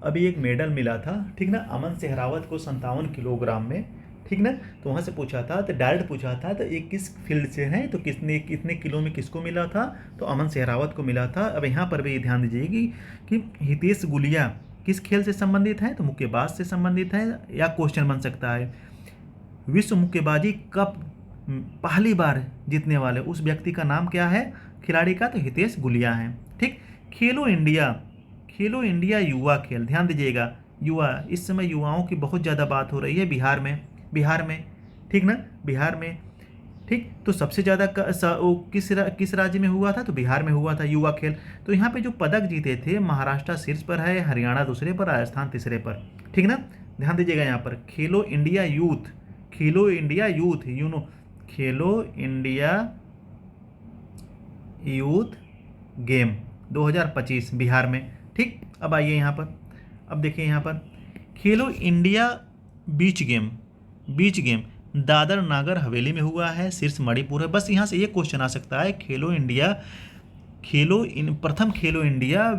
अभी एक मेडल मिला था, ठीक ना, अमन सेहरावत को 57 किलोग्राम में, ठीक ना। तो वहाँ से पूछा था, तो डायरेक्ट पूछा था, तो ये किस फील्ड से है, तो कितने किलो में किसको मिला था? तो अमन सेहरावत को मिला था। अब यहाँ पर भी ध्यान दीजिए कि हितेश गुलिया किस खेल से संबंधित है? तो मुक्केबाज से संबंधित है, या क्वेश्चन बन सकता है विश्व मुक्केबाजी कप पहली बार जीतने वाले उस व्यक्ति का नाम क्या है खिलाड़ी का? तो हितेश गुलिया है, ठीक। खेलो इंडिया युवा खेल, ध्यान दीजिएगा, युवा, इस समय युवाओं की बहुत ज़्यादा बात हो रही है बिहार में, ठीक ना, बिहार में, ठीक। तो सबसे ज़्यादा किस राज्य में हुआ था? तो बिहार में हुआ था युवा खेल। तो यहाँ पे जो पदक जीते थे महाराष्ट्र शीर्ष पर है, हरियाणा दूसरे पर, राजस्थान तीसरे पर, ठीक ना, ध्यान दीजिएगा। यहाँ पर खेलो इंडिया यूथ खेलो इंडिया यूथ गेम 2025 बिहार में, ठीक। अब आइए यहाँ पर, अब देखिए यहाँ पर खेलो India beach game Dadar Nagar Haveli में हुआ है, शीर्ष मणिपुर है। बस यहाँ से ये क्वेश्चन आ सकता है प्रथम खेलो इंडिया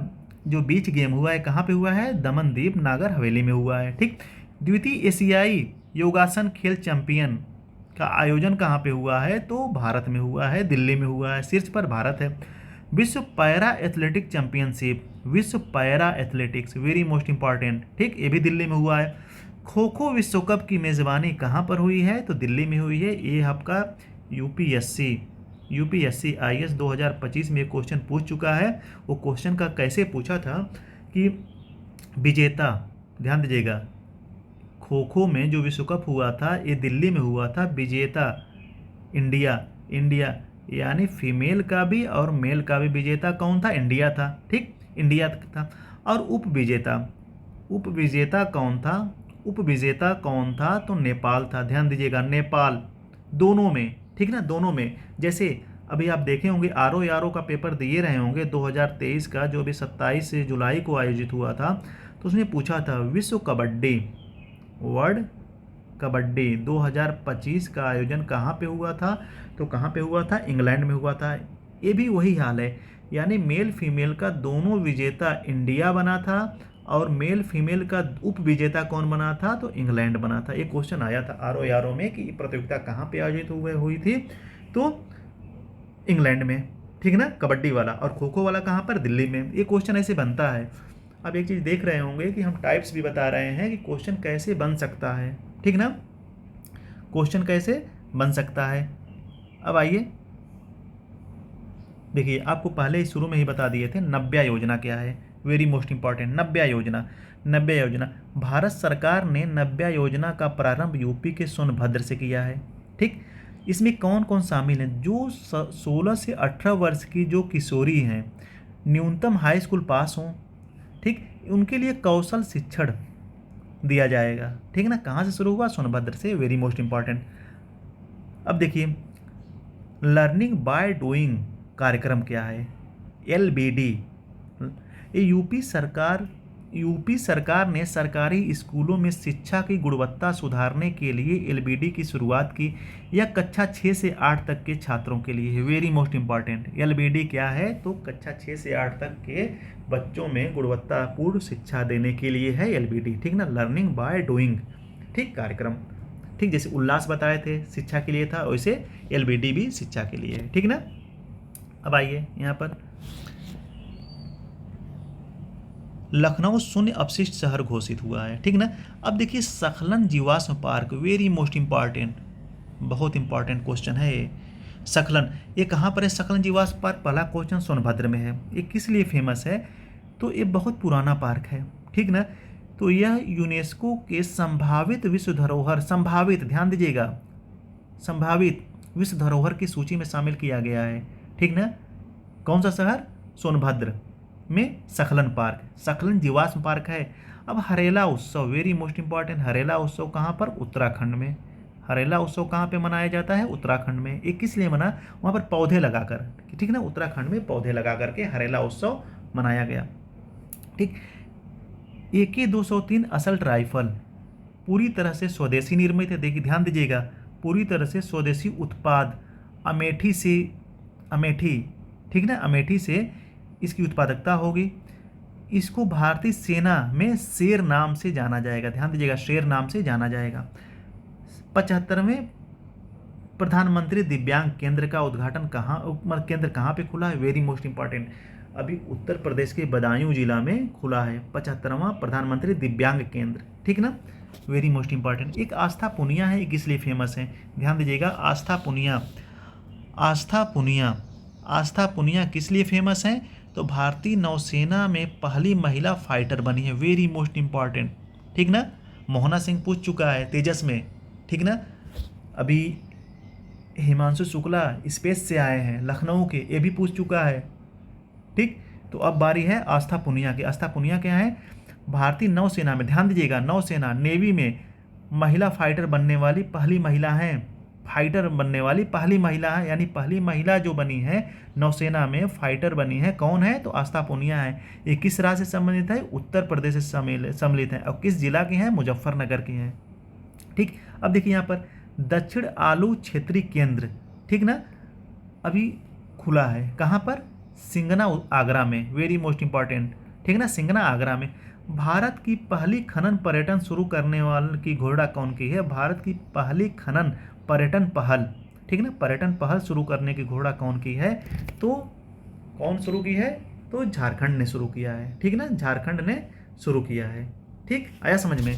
जो बीच गेम हुआ है कहाँ पे हुआ है? दमनदीप नागर हवेली में हुआ है, ठीक। द्वितीय एशियाई योगासन खेल चैंपियन का आयोजन कहाँ पे हुआ है? तो भारत में हुआ है, दिल्ली में हुआ है, शीर्ष पर भारत है। विश्व पैरा एथलेटिक चैंपियनशिप, विश्व para athletics, very most important, ठीक, ये भी दिल्ली में हुआ है। खो खो विश्व कप की मेज़बानी कहाँ पर हुई है? तो दिल्ली में हुई है। ये आपका यूपीएससी यूपीएससी आईएएस 2025 में एक क्वेश्चन पूछ चुका है। वो क्वेश्चन का कैसे पूछा था कि विजेता, ध्यान दीजिएगा, खो खो में जो विश्व कप हुआ था ये दिल्ली में हुआ था, विजेता इंडिया, इंडिया यानी फीमेल का भी और मेल का भी विजेता कौन था? इंडिया था। ठीक, इंडिया था। और उपविजेता, उपविजेता कौन था? उपविजेता कौन था? तो नेपाल था। ध्यान दीजिएगा, नेपाल, दोनों में, ठीक ना, दोनों में। जैसे अभी आप देखे होंगे आरओ का पेपर दिए रहे होंगे 2023 का, जो अभी 27 जुलाई को आयोजित हुआ था, तो उसमें पूछा था विश्व कबड्डी, वर्ल्ड कबड्डी 2025 का आयोजन कहाँ पे हुआ था? तो कहाँ पे हुआ था? इंग्लैंड में हुआ था। ये भी वही हाल है, यानी मेल फीमेल का दोनों विजेता इंडिया बना था और मेल फीमेल का उप विजेता कौन बना था? तो इंग्लैंड बना था। एक क्वेश्चन आया था आरओ में कि प्रतियोगिता कहाँ पे आयोजित हुई थी? तो इंग्लैंड में, ठीक ना, कबड्डी वाला। और खो खो वाला कहाँ पर? दिल्ली में। ये क्वेश्चन ऐसे बनता है। अब एक चीज़ देख रहे होंगे कि हम टाइप्स भी बता रहे हैं कि क्वेश्चन कैसे बन सकता है, ठीक ना, क्वेश्चन कैसे बन सकता है। अब आइए देखिए, आपको पहले शुरू में ही बता दिए थे नब्या योजना क्या है, वेरी मोस्ट इंपॉर्टेंट। नब्या योजना, नब्या योजना, भारत सरकार ने नब्या योजना का प्रारंभ यूपी के सोनभद्र से किया है। ठीक, इसमें कौन कौन शामिल हैं? जो 16 से 18 वर्ष की जो किशोरी हैं, न्यूनतम हाई स्कूल पास हों, ठीक, उनके लिए कौशल शिक्षण दिया जाएगा। ठीक ना, कहाँ से शुरू हुआ? सोनभद्र से, वेरी मोस्ट इंपॉर्टेंट। अब देखिए, लर्निंग बाय डूइंग कार्यक्रम क्या है? एलबीडी। ये यूपी सरकार ने सरकारी स्कूलों में शिक्षा की गुणवत्ता सुधारने के लिए एलबीडी की शुरुआत की। यह कक्षा 6 से 8 तक के छात्रों के लिए है, वेरी मोस्ट इंपॉर्टेंट। एलबीडी क्या है? तो कक्षा 6 से 8 तक के बच्चों में गुणवत्तापूर्ण शिक्षा देने के लिए है एलबीडी, ठीक ना, लर्निंग बाय डूइंग, ठीक, कार्यक्रम। ठीक, जैसे उल्लास बताए थे शिक्षा के लिए था, वैसे एलबीडी भी शिक्षा के लिए है, ठीक ना। अब आइए यहाँ पर, लखनऊ शून्य अपशिष्ट शहर घोषित हुआ है, ठीक ना। अब देखिए, सखलन जीवाश्म पार्क, वेरी मोस्ट इंपॉर्टेंट, बहुत इंपॉर्टेंट क्वेश्चन है ये। सखलन, ये कहाँ पर है? सखलन जीवाश्म पार्क, पहला क्वेश्चन सोनभद्र में है। ये किस लिए फेमस है? तो ये बहुत पुराना पार्क है, ठीक ना। तो यह यूनेस्को के संभावित विश्व धरोहर, संभावित, ध्यान दीजिएगा, संभावित विश्व धरोहर की सूची में शामिल किया गया है, ठीक ना। कौन सा शहर? सोनभद्र में सखलन पार्क, सखलन जीवाश्म पार्क है। अब हरेला उत्सव, वेरी मोस्ट इंपॉर्टेंट, हरेला उत्सव कहाँ पर? उत्तराखंड में। हरेला उत्सव कहाँ पे मनाया जाता है? उत्तराखंड में। ये किस लिए मना? वहाँ पर पौधे लगाकर, ठीक ना, उत्तराखंड में पौधे लगा करके हरेला उत्सव मनाया गया, ठीक। AK-203 असल्ट राइफल पूरी तरह से स्वदेशी निर्मित है। देखिए, ध्यान दीजिएगा, पूरी तरह से स्वदेशी उत्पाद, अमेठी से, अमेठी, ठीक ना, अमेठी से इसकी उत्पादकता होगी। इसको भारतीय सेना में शेर नाम से जाना जाएगा, ध्यान दीजिएगा, शेर नाम से जाना जाएगा। 75वें प्रधानमंत्री दिव्यांग केंद्र का उद्घाटन केंद्र कहाँ पे खुला है? वेरी मोस्ट इंपॉर्टेंट, अभी उत्तर प्रदेश के बदायूं जिला में खुला है 75वां प्रधानमंत्री दिव्यांग केंद्र, ठीक ना, वेरी मोस्ट इंपॉर्टेंट। एक आस्था पुनिया है, किस लिए फेमस है? ध्यान दीजिएगा, आस्था पुनिया, आस्था पुनिया, आस्था पुनिया किस लिए फेमस है? तो भारतीय नौसेना में पहली महिला फाइटर बनी है, वेरी मोस्ट इंपॉर्टेंट, ठीक ना। मोहना सिंह पूछ चुका है तेजस में, ठीक ना। अभी हिमांशु शुक्ला स्पेस से आए हैं लखनऊ के, ये भी पूछ चुका है, ठीक। तो अब बारी है आस्था पुनिया की। आस्था पुनिया क्या है? भारतीय नौसेना में, ध्यान दीजिएगा, नौसेना, नेवी में महिला फाइटर बनने वाली पहली महिला हैं, फाइटर बनने वाली पहली महिला है, यानी पहली महिला जो बनी है नौसेना में फाइटर बनी है, कौन है? तो आस्था पुनिया है। ये किस राज्य से संबंधित है? उत्तर प्रदेश से सम्मिलित है। और किस जिला की हैं? मुजफ्फरनगर की हैं, ठीक। अब देखिए यहाँ पर दक्षिण आलू क्षेत्रीय केंद्र, ठीक ना, अभी खुला है, कहाँ पर? सिंगना, आगरा में, वेरी मोस्ट इंपॉर्टेंट, ठीक ना, सिंगना, आगरा में। भारत की पहली खनन पर्यटन शुरू करने वाले की घोषणा कौन की है? भारत की पहली खनन पर्यटन पहल, ठीक ना, पर्यटन पहल शुरू करने की घोषणा कौन की है? तो कौन शुरू की है? तो झारखंड ने शुरू किया है, ठीक ना, झारखंड ने शुरू किया है, ठीक। आया समझ में,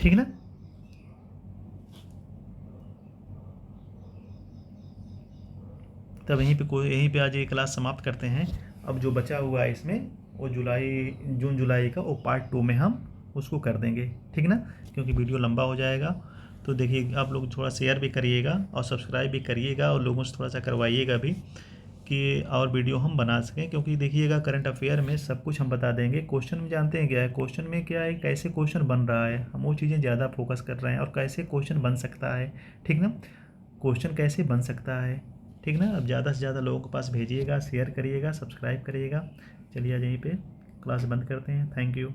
ठीक ना। तब यहीं पे आज ये क्लास समाप्त करते हैं। अब जो बचा हुआ है इसमें वो जून जुलाई का वो पार्ट 2 में हम उसको कर देंगे, ठीक ना, क्योंकि वीडियो लंबा हो जाएगा। तो देखिए आप लोग थोड़ा शेयर भी करिएगा और सब्सक्राइब भी करिएगा और लोगों से थोड़ा सा करवाइएगा भी कि और वीडियो हम बना सकें, क्योंकि देखिएगा करंट अफेयर में सब कुछ हम बता देंगे। क्वेश्चन में जानते हैं क्या है, क्वेश्चन में क्या है, कैसे क्वेश्चन बन रहा है, हम वो चीज़ें ज़्यादा फोकस कर रहे हैं, और कैसे क्वेश्चन बन सकता है, ठीक ना, क्वेश्चन कैसे बन सकता है, ठीक ना। अब ज़्यादा से ज़्यादा लोगों के पास भेजिएगा, शेयर करिएगा, सब्सक्राइब करिएगा। चलिए आज यहीं पे क्लास बंद करते हैं। Thank you.